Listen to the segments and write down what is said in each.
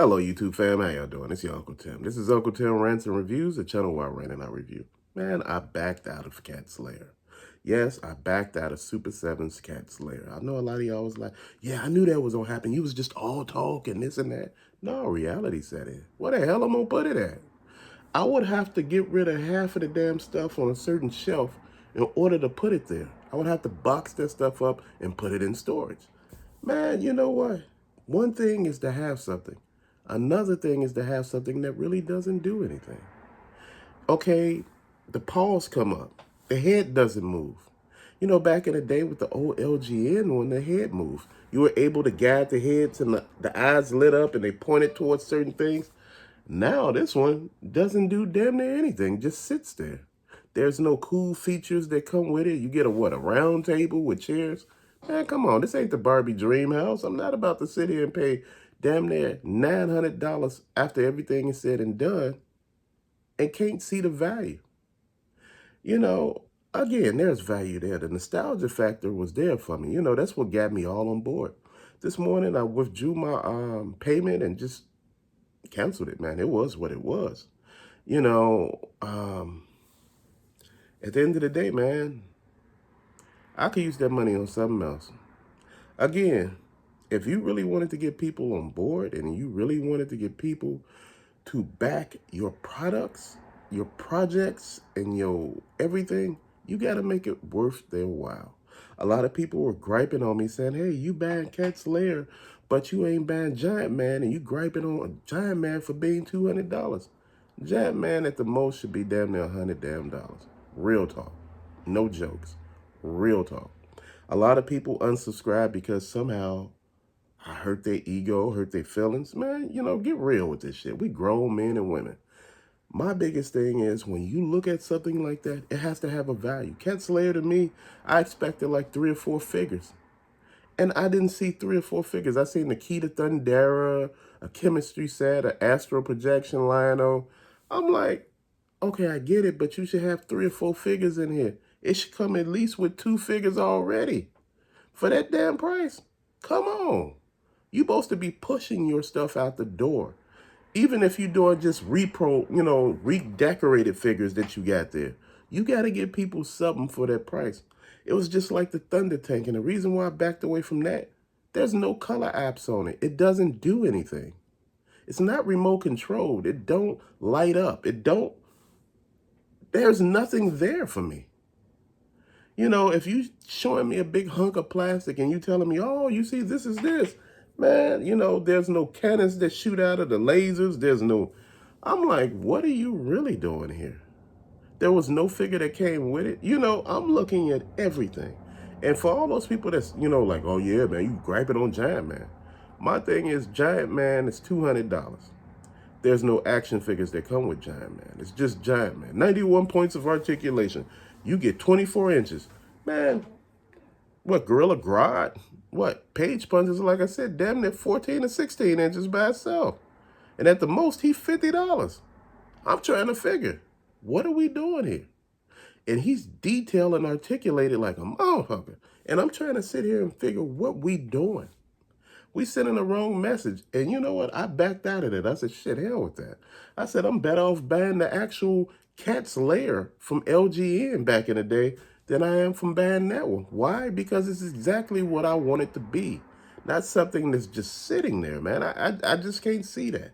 Hello, YouTube fam. How y'all doing? It's your Uncle Tim. This is Uncle Tim Rants and Reviews, a channel where I rant and I review. Man, I backed out of Cat's Lair. Yes, I backed out of Super7's Cat's Lair. I know a lot of y'all was like, yeah, I knew that was going to happen. You was just all talk and this and that. No, reality set in. Where the hell am I going to put it at? I would have to get rid of half of the damn stuff on a certain shelf in order to put it there. I would have to box that stuff up and put it in storage. Man, you know what? One thing is to have something. Another thing is to have something that really doesn't do anything. Okay, the paws come up. The head doesn't move. You know, back in the day with the old LGN, when the head moved, you were able to guide the heads and the eyes lit up and they pointed towards certain things. Now this one doesn't do damn near anything, just sits there. There's no cool features that come with it. You get a round table with chairs? Man, come on, this ain't the Barbie dream house. I'm not about to sit here and pay damn near $900 after everything is said and done and can't see the value. You know, again, there's value there. The nostalgia factor was there for me. You know, that's what got me all on board. This morning, I withdrew my payment and just canceled it, man. It was what it was. You know, at the end of the day, man, I could use that money on something else. Again, if you really wanted to get people on board and you really wanted to get people to back your products, your projects, and your everything, you got to make it worth their while. A lot of people were griping on me saying, hey, you buying Cat's Lair, but you ain't buying Giant Man, and you griping on Giant Man for being $200. Giant Man at the most should be damn near $100 damn dollars. Real talk. No jokes. Real talk. A lot of people unsubscribe because somehow I hurt their ego, hurt their feelings. Man, you know, get real with this shit. We grown men and women. My biggest thing is when you look at something like that, it has to have a value. Cat's Lair to me, I expected like 3 or 4 figures. And I didn't see 3 or 4 figures. I seen the Key to Thundera, a chemistry set, an astral projection lino. I'm like, okay, I get it, but you should have 3 or 4 figures in here. It should come at least with 2 figures already. For that damn price. Come on. You supposed to be pushing your stuff out the door. Even if you're doing just redecorated figures that you got there. You got to give people something for that price. It was just like the Thunder Tank, and the reason why I backed away from that, there's no color apps on it. It doesn't do anything. It's not remote controlled. It don't light up. There's nothing there for me. You know, if you showing me a big hunk of plastic and you telling me, oh, you see, this is this, man, you know, there's no cannons that shoot out of the lasers. I'm like, what are you really doing here? There was no figure that came with it. You know, I'm looking at everything. And for all those people that's, like, oh yeah, man, you griping on Giant Man. My thing is Giant Man is $200. There's no action figures that come with Giant Man. It's just Giant Man. 91 points of articulation. You get 24 inches. Man, what, Gorilla Grodd? What, Page Punches, like I said, damn near 14 or 16 inches by itself. And at the most, he's $50. I'm trying to figure, what are we doing here? And he's detailed and articulated like a motherfucker. And I'm trying to sit here and figure what we doing. We sending the wrong message. And you know what? I backed out of it. I said, shit, hell with that. I said, I'm better off buying the actual Cat's Lair from LGN back in the day than I am from buying that one. Why? Because it's exactly what I want it to be. Not something that's just sitting there, man. I just can't see that.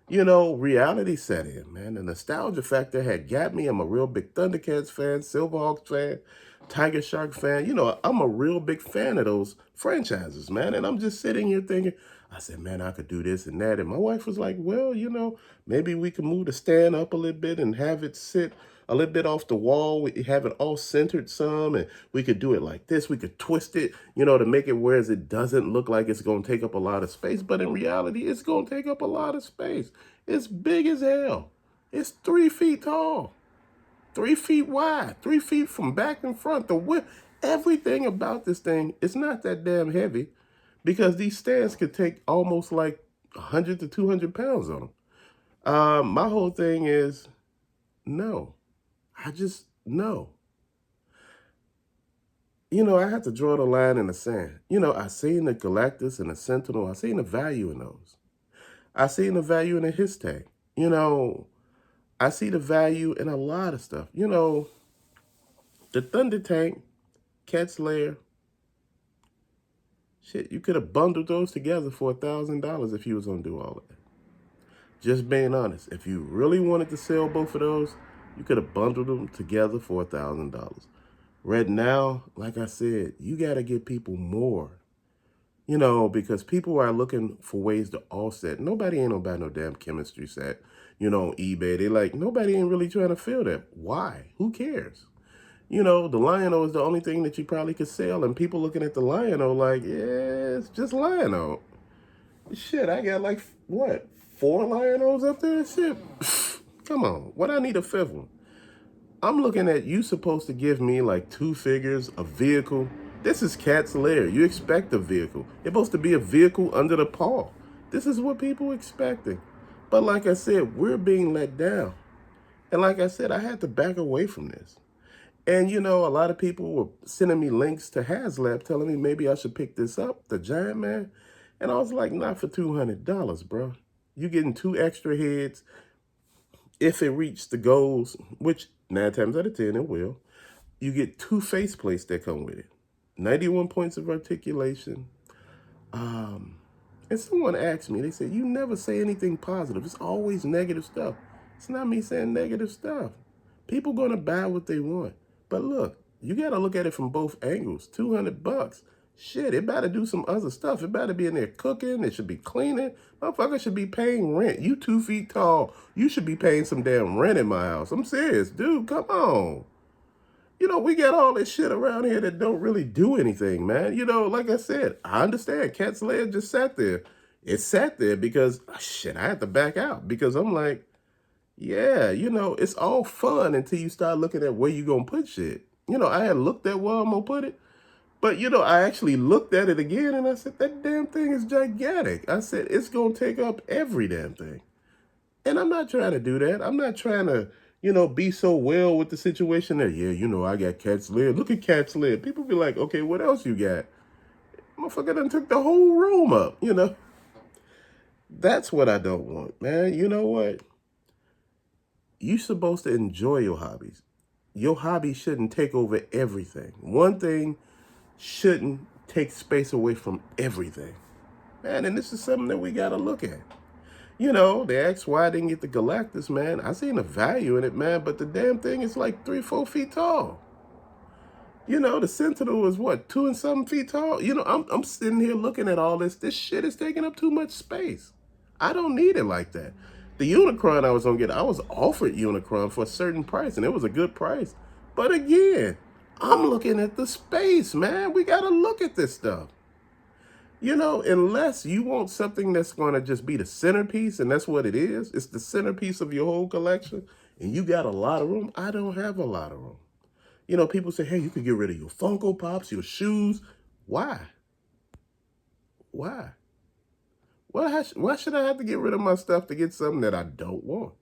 You know, reality set in, man. The nostalgia factor had got me. I'm a real big Thundercats fan, Silverhawks fan, Tiger Shark fan. You know, I'm a real big fan of those franchises, man. And I'm just sitting here thinking, I said, man, I could do this and that. And my wife was like, well, you know, maybe we could move the stand up a little bit and have it sit a little bit off the wall. We have it all centered some, and we could do it like this. We could twist it, you know, to make it whereas it doesn't look like it's going to take up a lot of space. But in reality, it's going to take up a lot of space. It's big as hell. It's 3 feet tall, 3 feet wide, 3 feet from back and front. The width, everything about this thing, it's not that damn heavy because these stands could take almost like 100 to 200 pounds on them. My whole thing is, no. No. You know, I have to draw the line in the sand. You know, I seen the Galactus and the Sentinel. I seen the value in those. I seen the value in a his tank. You know, I see the value in a lot of stuff. You know, the Thunder tank, Cat's Lair, shit, you could have bundled those together for $1,000 if you was gonna do all that. Just being honest, if you really wanted to sell both of those, you could have bundled them together for $1,000. Right now, like I said, you got to give people more. You know, because people are looking for ways to offset. Nobody ain't about no damn chemistry set. You know, on eBay, they like, nobody ain't really trying to feel that. Why? Who cares? You know, the Lion-O is the only thing that you probably could sell. And people looking at the Lion-O like, yeah, it's just Lion-O. Shit, I got like, what, 4 Lion-Os up there? Shit. Come on. What I need a 5th one? I'm looking at you supposed to give me like 2 figures, a vehicle. This is Cat's Lair. You expect a vehicle. It's supposed to be a vehicle under the paw. This is what people expecting. But like I said, we're being let down. And like I said, I had to back away from this. And you know, a lot of people were sending me links to HasLab telling me maybe I should pick this up, the Giant Man. And I was like, not for $200, bro. You getting 2 extra heads if it reached the goals, which 9 times out of 10 it will. You get 2 faceplates that come with it. 91 points of articulation. And someone asked me, they said, you never say anything positive. It's always negative stuff. It's not me saying negative stuff. People gonna buy what they want. But look, you gotta look at it from both angles. $200. Shit, it better do some other stuff. It better be in there cooking. It should be cleaning. Motherfucker should be paying rent. You 2 feet tall. You should be paying some damn rent in my house. I'm serious, dude. Come on. You know, we got all this shit around here that don't really do anything, man. You know, like I said, I understand Cat's Lair just sat there. It sat there because, shit, I had to back out because I'm like, yeah, you know, it's all fun until you start looking at where you going to put shit. You know, I had looked at where I'm going to put it. But, you know, I actually looked at it again and I said, that damn thing is gigantic. I said, it's going to take up every damn thing. And I'm not trying to do that. I'm not trying to, you know, be so well with the situation that, yeah, you know, I got Cat's Lair. Look at Cat's Lair. People be like, okay, what else you got? Motherfucker done took the whole room up, you know. That's what I don't want, man. You know what? You're supposed to enjoy your hobbies. Your hobby shouldn't take over everything. One thing shouldn't take space away from everything. Man, and this is something that we got to look at. You know, they asked why I didn't get the Galactus, man. I seen the value in it, man, but the damn thing is like 3-4 feet tall. You know, the Sentinel is what, 2 and something feet tall? You know, I'm sitting here looking at all this. This shit is taking up too much space. I don't need it like that. The Unicron I was gonna get, I was offered Unicron for a certain price, and it was a good price. But again, I'm looking at the space, man. We gotta look at this stuff. You know, unless you want something that's going to just be the centerpiece, and that's what it is. It's the centerpiece of your whole collection, and you got a lot of room. I don't have a lot of room. You know, people say, hey, you could get rid of your Funko Pops, your shoes. Why? Why? Why should I have to get rid of my stuff to get something that I don't want?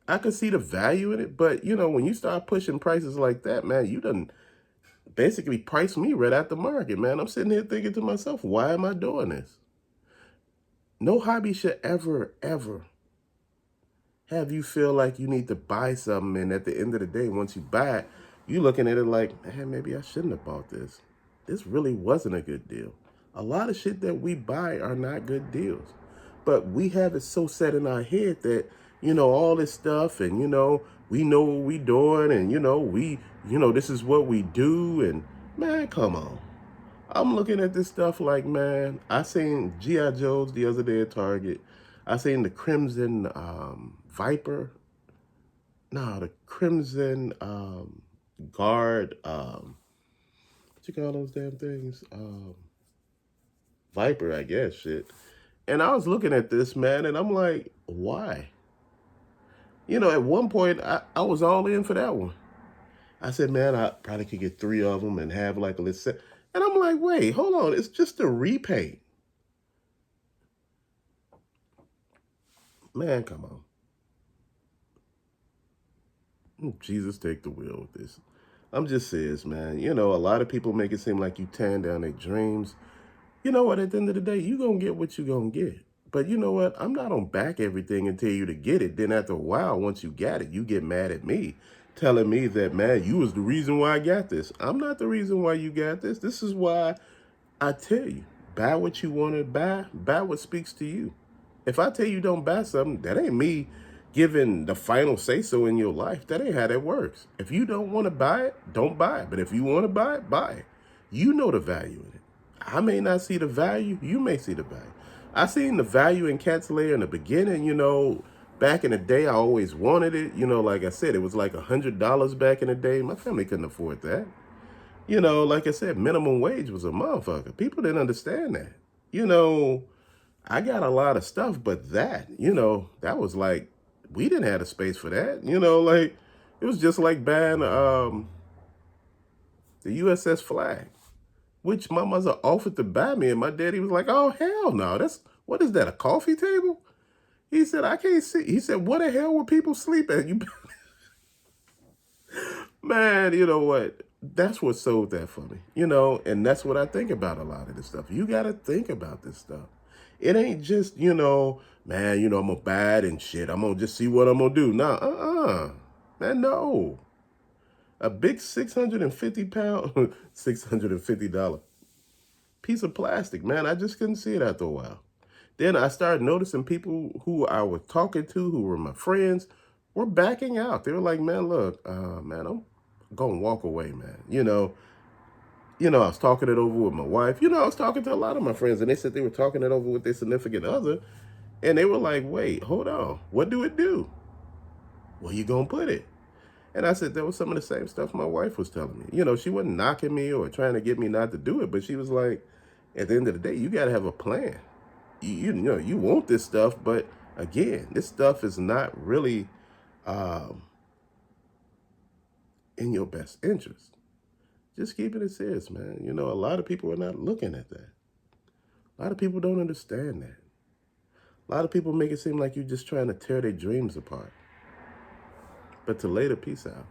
I could see the value in it, but, you know, when you start pushing prices like that, man, you done basically price me right at the market, man. I'm sitting here thinking to myself, why am I doing this? No hobby should ever, ever have you feel like you need to buy something, and at the end of the day, once you buy it, you looking at it like, man, maybe I shouldn't have bought this. This really wasn't a good deal. A lot of shit that we buy are not good deals. But we have it so set in our head that, you know, all this stuff, and, you know, we know what we doing, and, you know, this is what we do, and, man, come on. I'm looking at this stuff like, man, I seen G.I. Joe's the other day at Target. I seen the Crimson Viper. No, the Crimson Guard. What you call those damn things? Viper, I guess, shit. And I was looking at this, man, and I'm like, why? You know, at one point, I was all in for that one. I said, man, I probably could get 3 of them and have like a little set. And I'm like, wait, hold on. It's just a repaint. Man, come on. Jesus, take the wheel with this. I'm just serious, man. You know, a lot of people make it seem like you tearing down their dreams. You know what? At the end of the day, you going to get what you going to get. But you know what? I'm not on back everything and tell you to get it. Then after a while, once you got it, you get mad at me, telling me that, man, you was the reason why I got this. I'm not the reason why you got this. This is why I tell you, buy what you want to buy what speaks to you. If I tell you don't buy something, that ain't me giving the final say so in your life. That ain't how that works. If you don't want to buy it, don't buy it. But if you want to buy it, buy it. You know the value in it. I may not see the value, you may see the value. I seen the value in Cat's Lair in the beginning, back in the day. I always wanted it. Like I said, it was like $100 back in the day. My family couldn't afford that. Like I said, minimum wage was a motherfucker. People didn't understand that. You know, I got a lot of stuff, but that was like, we didn't have the space for that. Like, it was just like buying the USS Flag, which my mother offered to buy me, and my daddy was like, oh, hell no. What is that, a coffee table? He said, I can't see. He said, what the hell would people sleep at? Man, you know what? That's what sold that for me, and that's what I think about a lot of this stuff. You got to think about this stuff. It ain't just, man, I'm going to buy it and shit. I'm going to just see what I'm going to do. Nah, man, no. A big 650 pound, $650 piece of plastic, man, I just couldn't see it after a while. Then I started noticing people who I was talking to, who were my friends, were backing out. They were like, man, look, man, I'm going to walk away, man. I was talking it over with my wife. I was talking to a lot of my friends, and they said they were talking it over with their significant other. And they were like, wait, hold on. What do it do? Where you going to put it? And I said, that was some of the same stuff my wife was telling me. She wasn't knocking me or trying to get me not to do it, but she was like, at the end of the day, you got to have a plan. You want this stuff, but again, this stuff is not really in your best interest. Just keep it as is, man. A lot of people are not looking at that. A lot of people don't understand that. A lot of people make it seem like you're just trying to tear their dreams apart. But to later, peace out.